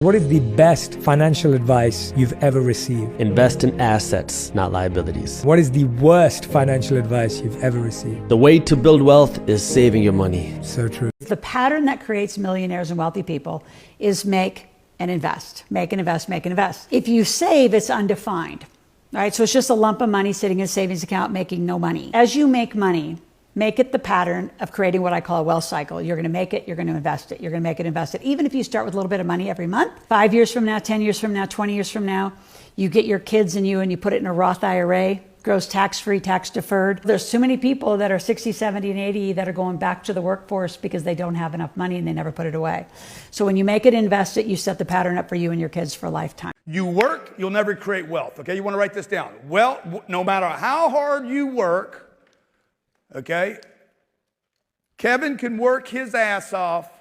What is the best financial advice you've ever received? Invest in assets, not liabilities. What is the worst financial advice you've ever received? The way to build wealth is saving your money. So true. The pattern that creates millionaires and wealthy people is make and invest. Make and invest, make and invest. If you save, it's undefined, right? So it's just a lump of money sitting in a savings account making no money. As you make money, make it the pattern of creating what I call a wealth cycle. You're going to make it, you're going to invest it, you're going to make it, invest it. Even if you start with a little bit of money every month, 5 years from now, 10 years from now, 20 years from now, you get your kids and you put it in a Roth IRA, grows tax-free, tax deferred. There's too many people that are 60, 70, and 80 that are going back to the workforce because they don't have enough money and they never put it away. So when you make it, invest it, you set the pattern up for you and your kids for a lifetime. You work, you'll never create wealth. Okay, you want to write this down. Well, no matter how hard you work, okay, Kevin can work his ass off.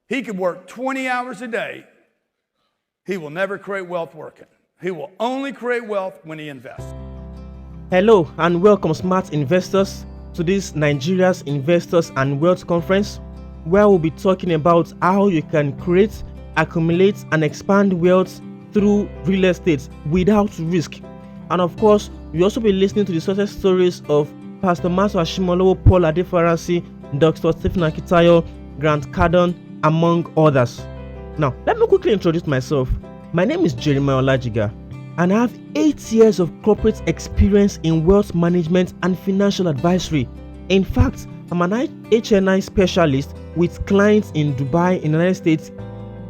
He can work 20 hours a day. He will never create wealth working. He will only create wealth when he invests. Hello and welcome, smart investors, to this Nigeria's Investors and Wealth Conference, where we'll be talking about how you can create, accumulate, and expand wealth through real estate without risk. And of course, you'll also be listening to the success stories of Pastor Master Ashimolowo, Paul Adefarasi, Dr. Stephen Akitayo, Grant Cardon, among others. Now, let me quickly introduce myself. My name is Jeremiah Olajiga, and I have 8 years of corporate experience in wealth management and financial advisory. In fact, I'm an HNI specialist with clients in Dubai, in the United States,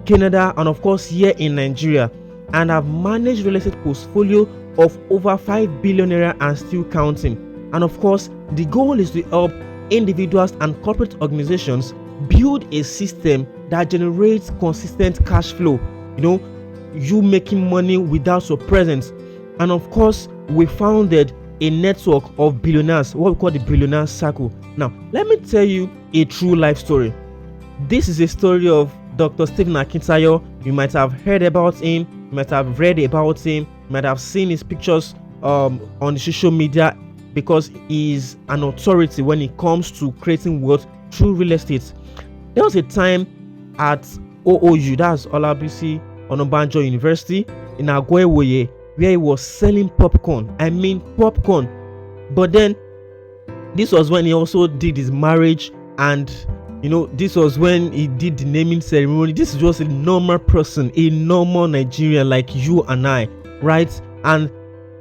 Canada, and of course here in Nigeria. And I've managed real estate portfolio of over 5 billion naira and still counting. And of course, the goal is to help individuals and corporate organizations build a system that generates consistent cash flow. You making money without your presence. And of course, we founded a network of billionaires, what we call the Billionaire Circle. Now, let me tell you a true life story. This is a story of Dr. Stephen Akitayo. You might have heard about him, you might have read about him, you might have seen his pictures on the social media, because he is an authority when it comes to creating wealth through real estate. There was a time at OOU, that's Olabisi Onabanjo University in Agwewoye, where he was selling popcorn. I mean popcorn. But then this was when he also did his marriage, and this was when he did the naming ceremony. This is just a normal person, a normal Nigerian like you and I, right? And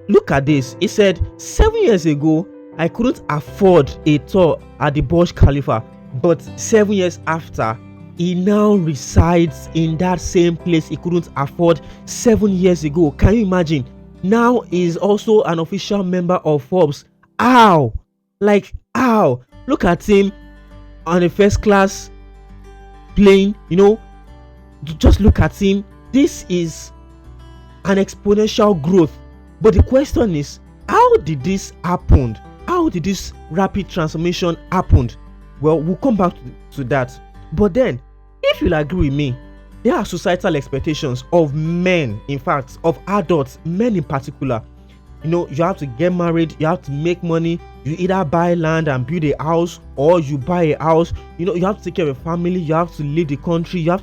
look at this. He said, 7 years ago, I couldn't afford a tour at the Burj Khalifa. But 7 years after, he now resides in that same place he couldn't afford 7 years ago. Can you imagine? Now he is also an official member of Forbes. Ow! Like, ow! Look at him on a first class plane. Just look at him. This is an exponential growth. But the question is, how did this happen? How did this rapid transformation happen? Well, we'll come back to that. But then, if you'll agree with me, there are societal expectations of men, in fact, of adults, men in particular. You have to get married, you have to make money, you either buy land and build a house, or you buy a house. You have to take care of a family, you have to leave the country, there are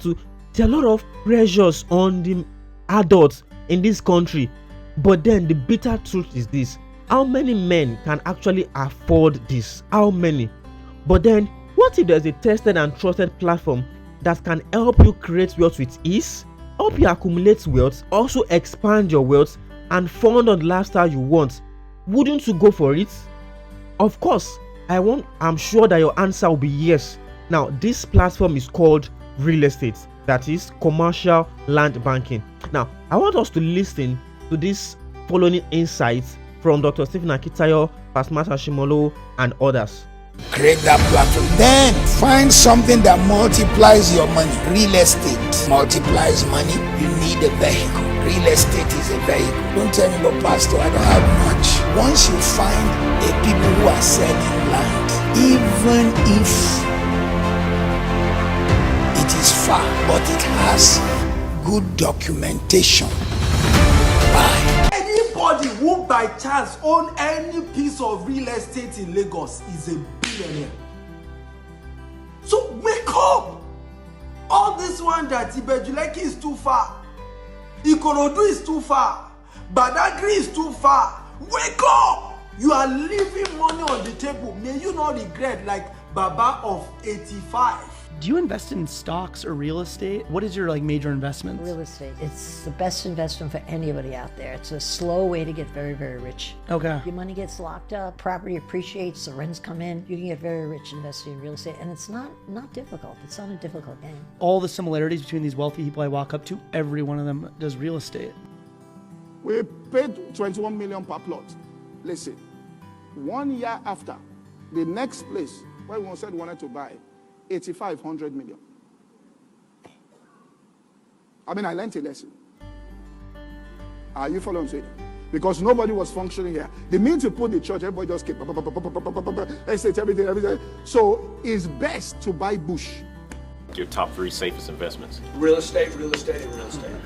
a lot of pressures on the adults in this country. But then the bitter truth is this: how many men can actually afford this? How many? But then, what if there's a tested and trusted platform that can help you create wealth with ease, help you accumulate wealth, also expand your wealth, and fund on the lifestyle you want? Wouldn't you go for it? Of course, I'm sure that your answer will be yes. Now, this platform is called real estate, that is commercial land banking. Now, I want us to listen to this following insights from Dr. Stephen Akitayo, Pastor Master Ashimolowo, and others. Create that platform. Then find something that multiplies your money. Real estate multiplies money. You need a vehicle. Real estate is a vehicle. Don't tell me, but Pastor, I don't have much. Once you find a people who are selling land, even if it is far, but it has good documentation, buy. Anybody who by chance own any piece of real estate in Lagos is a billionaire. So wake up! All this one that Ibejuleki is too far. Ikorodu is too far. Badagry is too far. Wake up! You are leaving money on the table. May you not regret like Baba of 85. Do you invest in stocks or real estate? What is your major investments? Real estate. It's the best investment for anybody out there. It's a slow way to get very, very rich. Okay. Your money gets locked up, property appreciates, the rents come in. You can get very rich investing in real estate, and it's not difficult. It's not a difficult game. All the similarities between these wealthy people I walk up to, every one of them does real estate. We paid 21 million per plot. Listen, 1 year after, the next place where we said we wanted to buy, 8,500 million. I mean, I learned a lesson. Are you following me? Because nobody was functioning here. The minute you put the church, everybody just keep estate, everything. So it's best to buy bush. Your top 3 safest investments? Real estate, and real estate.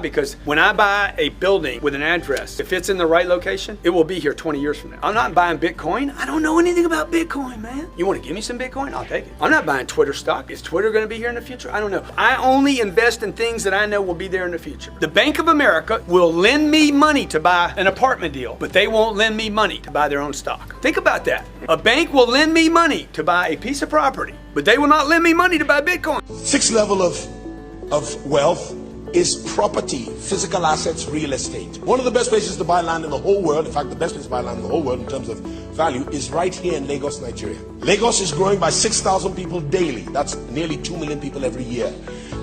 Because when I buy a building with an address, if it's in the right location, it will be here 20 years from now. I'm not buying Bitcoin. I don't know anything about Bitcoin, man. You want to give me some Bitcoin? I'll take it. I'm not buying Twitter stock. Is Twitter going to be here in the future? I don't know. I only invest in things that I know will be there in the future. The Bank of America will lend me money to buy an apartment deal, but they won't lend me money to buy their own stock. Think about that. A bank will lend me money to buy a piece of property, but they will not lend me money to buy Bitcoin. Sixth level of wealth is property, physical assets, real estate. One of the best places to buy land in the whole world, in fact the best place to buy land in the whole world in terms of value, is right here in Lagos, Nigeria. Lagos is growing by 6,000 people daily. That's nearly 2 million people every year.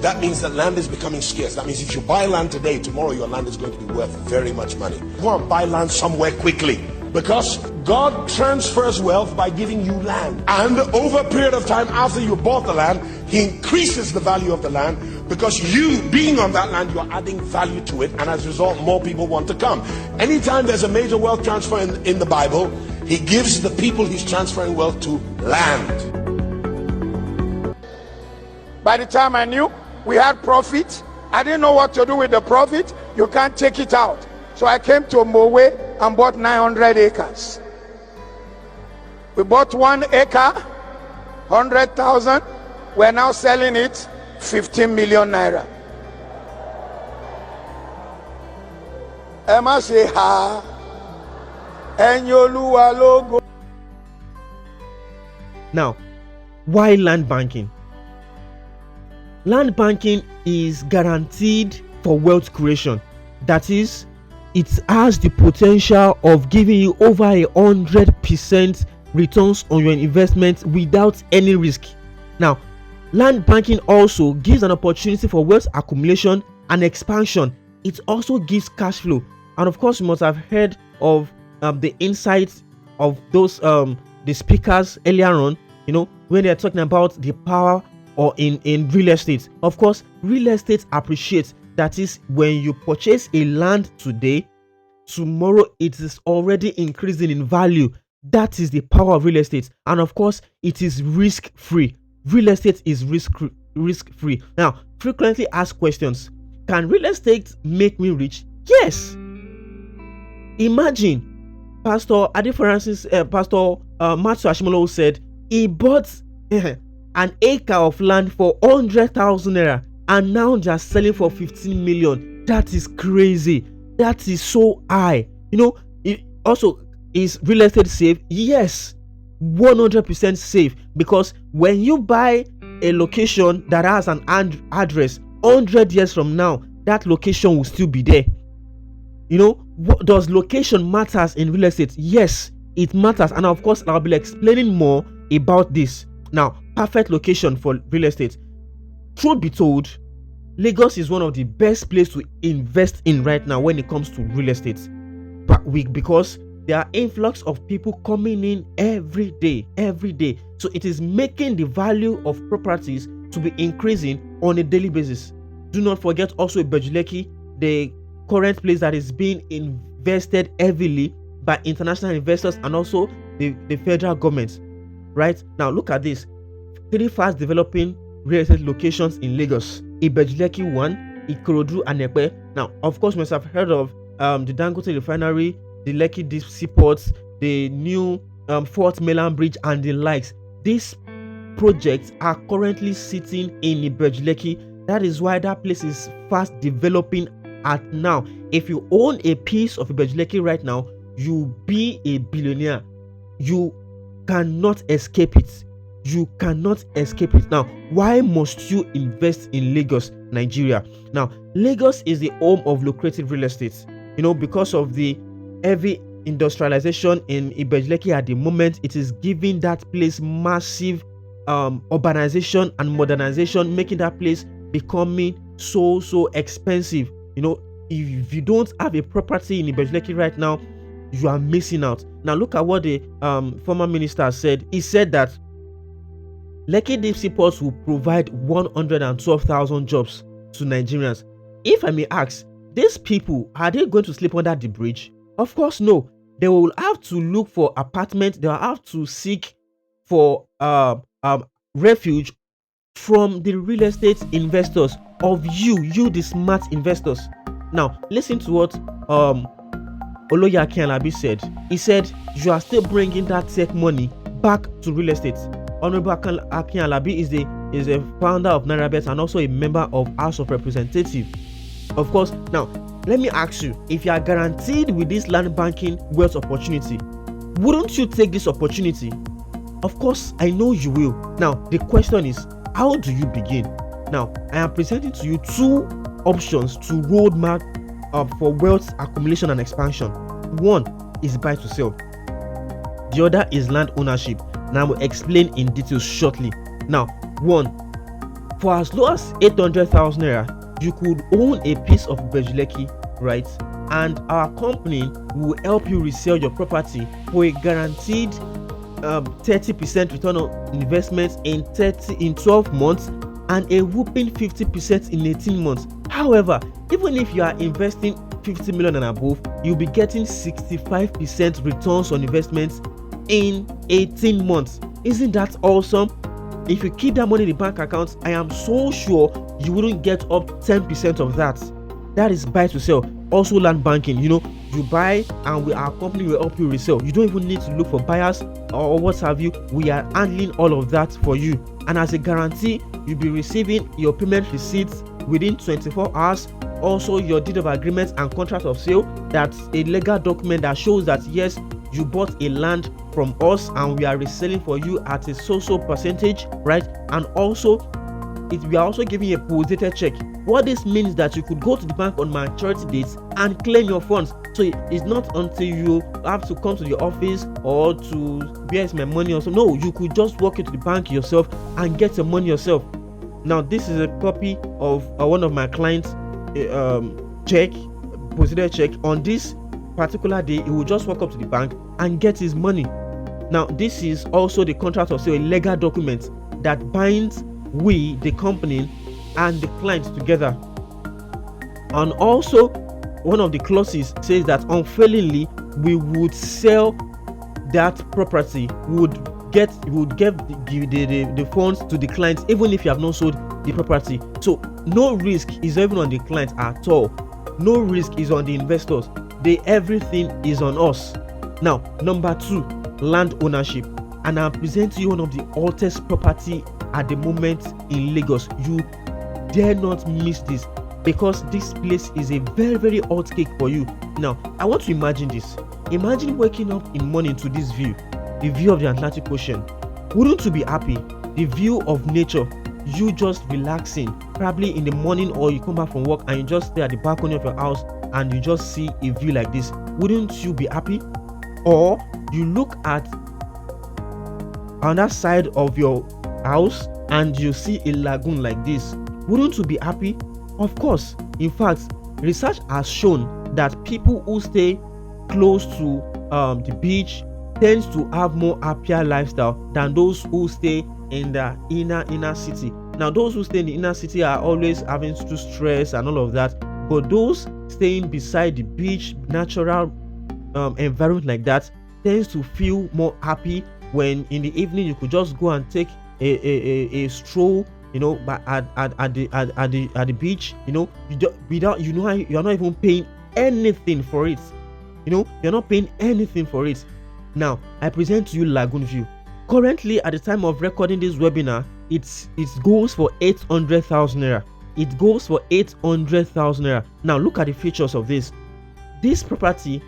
That means that land is becoming scarce. That means if you buy land today, tomorrow your land is going to be worth very much money. You want to buy land somewhere quickly, because God transfers wealth by giving you land. And over a period of time after you bought the land, He increases the value of the land, because you being on that land, you're adding value to it, and as a result, more people want to come. Anytime there's a major wealth transfer in the Bible, He gives the people He's transferring wealth to land. By the time I knew we had profit, I didn't know what to do with the profit. You can't take it out. So I came to Mowe and bought 900 acres. We bought 1 acre, 100,000. We're now selling it 15 million naira. Emma say ha. Enyoluwa logo. Now, why land banking? Land banking is guaranteed for wealth creation. That is, it has the potential of giving you over 100% returns on your investment without any risk. Now, land banking also gives an opportunity for wealth accumulation and expansion. It also gives cash flow. And of course, you must have heard of the insights of those the speakers earlier on, when they're talking about the power or in real estate. Of course, real estate appreciates. That is, when you purchase a land today, tomorrow it is already increasing in value. That is the power of real estate. And of course, it is risk-free. Real estate is risk-free. Now, frequently asked questions. Can real estate make me rich? Yes. Imagine Pastor Matthew Ashimolo said he bought an acre of land for 100,000 naira, and now they are selling for 15 million. That is crazy. That is so high. It also, is real estate safe? Yes, 100% safe, because when you buy a location that has an address, 100 years from now, that location will still be there. Does location matters in real estate? Yes, it matters, and of course I'll be explaining more about this. Now, perfect location for real estate. Truth be told, Lagos is one of the best places to invest in right now when it comes to real estate, because there are influx of people coming in every day. So it is making the value of properties to be increasing on a daily basis. Do not forget also Ibejuleki, the current place that is being invested heavily by international investors and also the federal government. Right now, look at this: 3 fast developing real estate locations in Lagos. Ibejuleki 1, Ikorodu, and Epe. Now, of course, you must have heard of the Dangote refinery, the Lekki Deep Seaports, the new Fort Mainland Bridge, and the likes. These projects are currently sitting in Ibejuleki. That is why that place is fast developing at now. If you own a piece of Ibejuleki right now, you'll be a billionaire. You cannot escape it. You cannot escape it. Now, why must you invest in Lagos, Nigeria? Now, Lagos is the home of lucrative real estate. Because of the heavy industrialization in Ibejuleki at the moment, it is giving that place massive urbanization and modernization, making that place becoming so expensive. If you don't have a property in Ibejuleki right now, you are missing out. Now look at what the former minister said. He said that Lekki Deep Sea Ports will provide 112,000 jobs to Nigerians. If I may ask, these people, are they going to sleep under the bridge? Of course no. They will have to look for apartments. They will have to seek for refuge from the real estate investors of you the smart investors. Now listen to what Oloye Akinlabi said. He said you are still bringing that tech money back to real estate. Honorable Akinlabi is a founder of NairaBet and also a member of House of Representatives. Of course, now let me ask you, if you are guaranteed with this land banking wealth opportunity, wouldn't you take this opportunity? Of course, I know you will. Now the question is, how do you begin? Now I am presenting to you two options to roadmap for wealth accumulation and expansion. One is buy to sell. The other is land ownership. And I will explain in detail shortly. Now, one, for as low as 800,000 naira, you could own a piece of Ibejuleki, right? And our company will help you resell your property for a guaranteed 30% return on investment in 12 months and a whooping 50% in 18 months. However, even if you are investing 50 million and above, you'll be getting 65% returns on investments in 18 months. Isn't that awesome? If you keep that money in the bank account, I am so sure you wouldn't get up 10% of that. That is buy to sell. Also land banking, you buy and our company will help you resell. You don't even need to look for buyers or what have you. We are handling all of that for you. And as a guarantee, you'll be receiving your payment receipts within 24 hours. Also your deed of agreement and contract of sale, that's a legal document that shows that yes, you bought a land from us and we are reselling for you at a so percentage, right? And also we are also giving a post-dated check. What this means that you could go to the bank on maturity dates and claim your funds. So it's not until you have to come to the office or to where is my money or something. No, you could just walk into the bank yourself and get your money yourself. Now this is a copy of one of my clients check, post-dated check. On this particular day, he will just walk up to the bank and get his money. Now this is also the contract of sale, a legal document that binds we, the company, and the client together. And also one of the clauses says that unfailingly we would sell that property, would get the funds to the client even if you have not sold the property. So no risk is even on the client at all. No risk is on the investors. Everything is on us. Now number two, land ownership. And I'm presenting you one of the hottest property at the moment in Lagos. You dare not miss this, because this place is a very hot cake for you. Now I want to imagine this. Imagine waking up in morning to this view, the view of the Atlantic Ocean. Wouldn't you be happy? The view of nature, you just relaxing, probably in the morning, or you come back from work and you just stay at the balcony of your house and you just see a view like this. Wouldn't you be happy? Or you look at on that side of your house and you see a lagoon like this. Wouldn't you be happy? Of course. In fact, research has shown that people who stay close to the beach tends to have more happier lifestyle than those who stay in the inner city. Now those who stay in the inner city are always having to stress and all of that, but those staying beside the beach, natural environment like that, tends to feel more happy. When in the evening you could just go and take a stroll, but at the beach, you're not even paying anything for it. You're not paying anything for it. Now I present to you Lagoon View. Currently, at the time of recording this webinar, it goes for 800,000 naira. it goes for 800,000 naira. Now look at the features of this. This property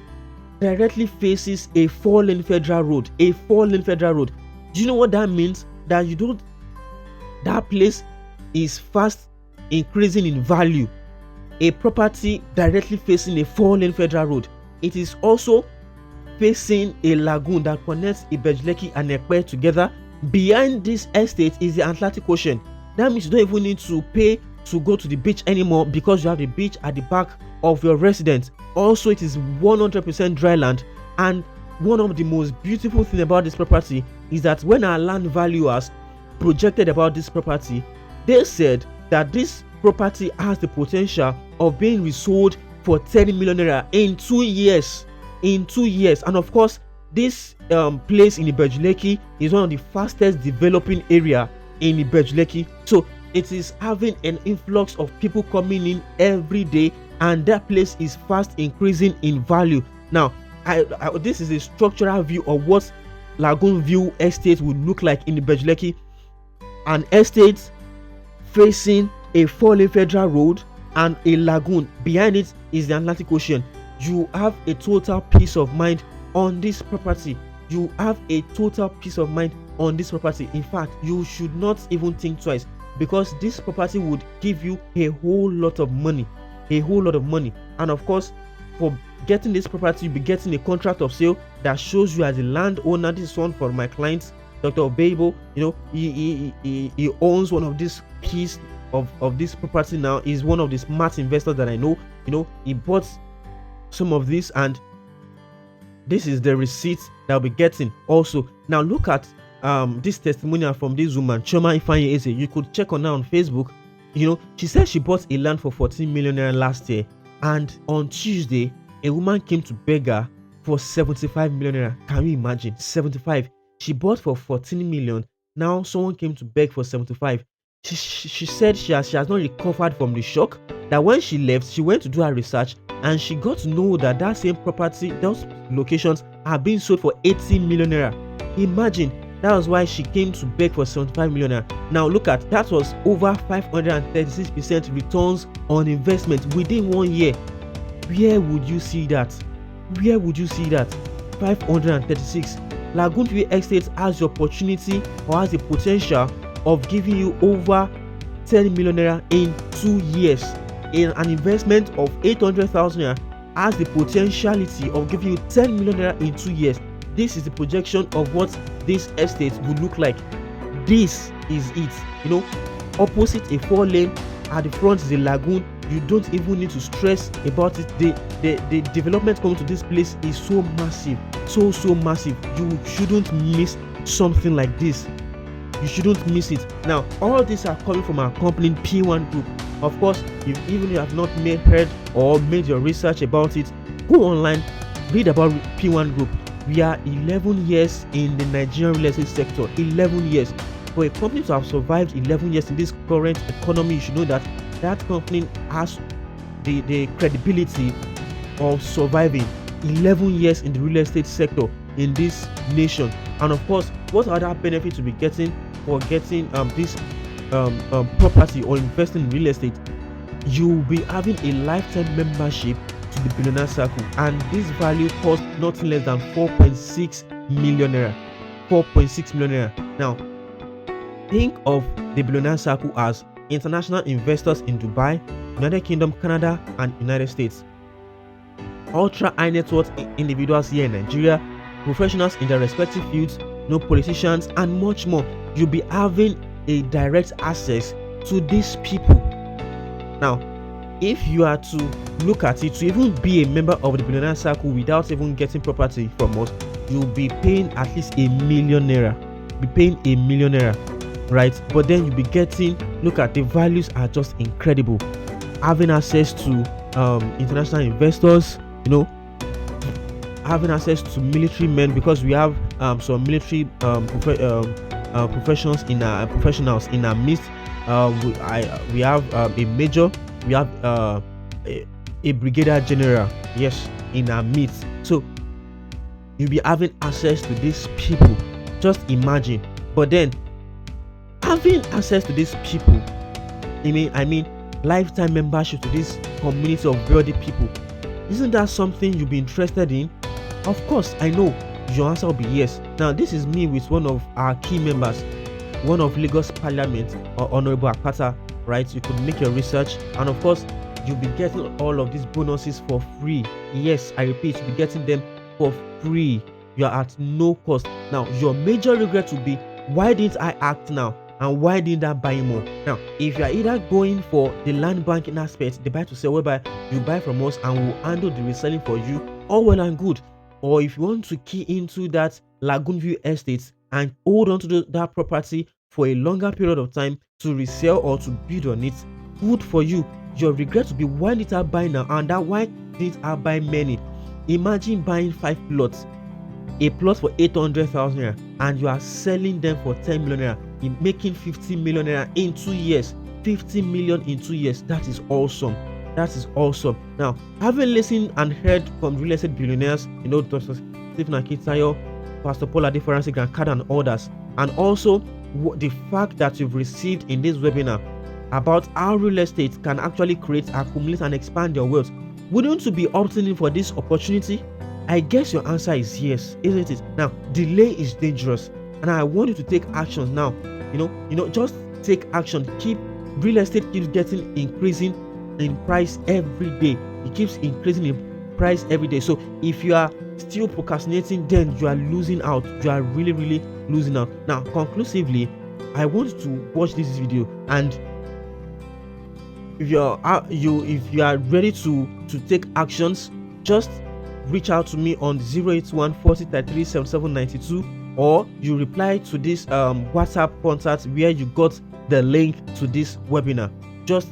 directly faces a 4-lane federal road. A 4-lane federal road. Do you know what that means? That place is fast increasing in value. A property directly facing a 4-lane federal road. It is also facing a lagoon that connects Ibejuleki and Ekpe together. Behind this estate is the Atlantic Ocean. That means you don't even need to pay to go to the beach anymore, because you have the beach at the back of your residence. Also, it is 100% dry land. And one of the most beautiful things about this property is that when our land valuers projected about this property, they said that this property has the potential of being resold for 10 million naira in 2 years. And of course, this place in Ibejuleki is one of the fastest developing area in Ibejuleki. So it is having an influx of people coming in every day, and that place is fast increasing in value. Now, this is a structural view of what Lagoon View Estates would look like in Ibejuleki. An estate facing a 4-lane federal road and a lagoon. Behind it is the Atlantic Ocean. You have a total peace of mind on this property. You have a total peace of mind on this property. In fact, you should not even think twice, because this property would give you a whole lot of money. And of course, for getting this property, you'll be getting a contract of sale that shows you as a landowner. This is one for my clients, Dr. Obeibo. He owns one of these piece of this property now. He's one of the smart investors that I know. He bought some of this, and this is the receipt that I'll be getting also. Now look at this testimonial from this woman, Choma Ifanye Eze. You could check on her on Facebook. She said she bought a land for 14 million naira last year, and on Tuesday a woman came to beg her for 75 million naira. Can you imagine? 75. She bought for 14 million. Now someone came to beg for 75. She said she has not recovered from the shock, that when she left, she went to do her research, and she got to know that same property, those locations are being sold for 80 million naira. Imagine. That was why she came to beg for 75 million naira. Now look at that, was over 536% returns on investment within 1 year. Where would you see that? 536. Lagoon View Estates has the opportunity, or has the potential of giving you over 10 million naira in 2 years. In an investment of 800,000 naira has the potentiality of giving you 10 million naira in 2 years. This is the projection of what this estate would look like. This is it. Opposite a 4-lane, at the front is a lagoon. You don't even need to stress about it. The development coming to this place is so massive, so massive. You shouldn't miss something like this. You shouldn't miss it. Now, all these are coming from our company P1 Group. Of course, even if you have not heard or made your research about it, go online, read about P1 Group. We are 11 years in the Nigerian real estate sector. 11 years. For a company to have survived 11 years in this current economy, you should know that that company has the credibility of surviving 11 years in the real estate sector in this nation. And of course, what other benefits to be getting for getting this property or investing in real estate? You will be having a lifetime membership to the Billionaire Circle, and this value costs nothing less than 4.6 million naira. 4.6 million naira. Now, think of the Billionaire Circle as international investors in Dubai, United Kingdom, Canada, and United States, ultra high net worth individuals here in Nigeria, professionals in their respective fields, politicians, and much more. You'll be having a direct access to these people. Now, if you are to look at it, to even be a member of the Billionaire Circle without even getting property from us, you'll be paying at least $1 million naira. Right? But then you'll be getting, look at the values are just incredible. Having access to international investors, having access to military men, because we have some military professionals in our midst. We have a major, we have a brigadier general, yes, in our midst. So you'll be having access to these people. Just imagine. But then having access to these people, I mean lifetime membership to this community of wealthy people. Isn't that something you'll be interested in? Of course, I know your answer will be yes. Now, this is me with one of our key members, one of Lagos Parliament, or Honorable Akpata, right? You could make your research, and of course, you'll be getting all of these bonuses for free. Yes, I repeat, you'll be getting them for free. You are at no cost. Now, your major regret will be, why didn't I act now? And why didn't I buy more? Now, if you are either going for the land banking aspect, the buy to sell, whereby you buy from us and we'll handle the reselling for you, all well and good. Or if you want to key into that Lagoon View Estates and hold on to that property for a longer period of time to resell or to build on it, good for you. Your regret will be, why did I buy now? And that why didn't I buy many? Imagine buying 5 plots, a plot for 800,000 naira, and you are selling them for 10 million naira, making 50 million naira in 2 years. 50 million in 2 years. That is awesome. That is awesome. Now, having listened and heard from real estate billionaires, Dr. Stephen Akintayo, Pastor Paul Adeforansi, Grant Card, and others, and also the fact that you've received in this webinar about how real estate can actually create, accumulate, and expand your wealth, wouldn't you be opting in for this opportunity? I guess your answer is yes, isn't it? Now, delay is dangerous, and I want you to take action now. Just take action. Real estate keeps increasing in price every day. It keeps increasing in price every day. So if you are still procrastinating, then you are losing out. You are really, really losing out. Now, conclusively, I want to watch this video, and if you are ready to take actions, just reach out to me on 081 40 33 77 92, or you reply to this WhatsApp contact where you got the link to this webinar. Just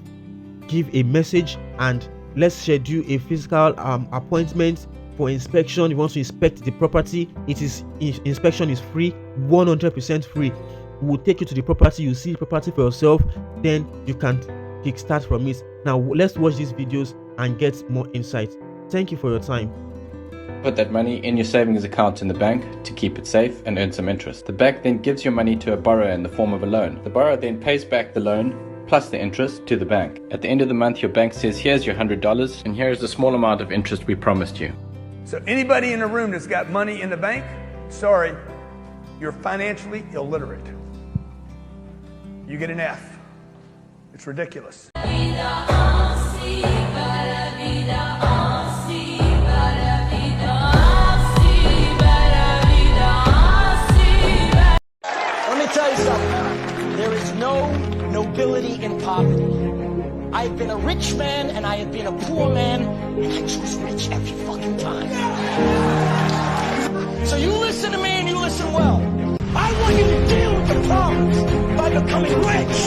give a message and let's schedule a physical appointment for inspection. You want to inspect the property, inspection is free, 100% free. We'll take you to the property, you see the property for yourself, then you can kickstart from it. Now let's watch these videos and get more insight. Thank you for your time. Put that money in your savings account in the bank to keep it safe and earn some interest. The bank then gives your money to a borrower in the form of a loan. The borrower then pays back the loan plus the interest to the bank. At the end of the month, your bank says, here's your $100 and here's the small amount of interest we promised you. So anybody in the room that's got money in the bank, sorry, you're financially illiterate. You get an F. It's ridiculous. Let me tell you something. There is no nobility in poverty. I've been a rich man and I have been a poor man, and I choose rich every fucking time. So you listen to me and you listen well. I want you to deal with the problems by becoming rich.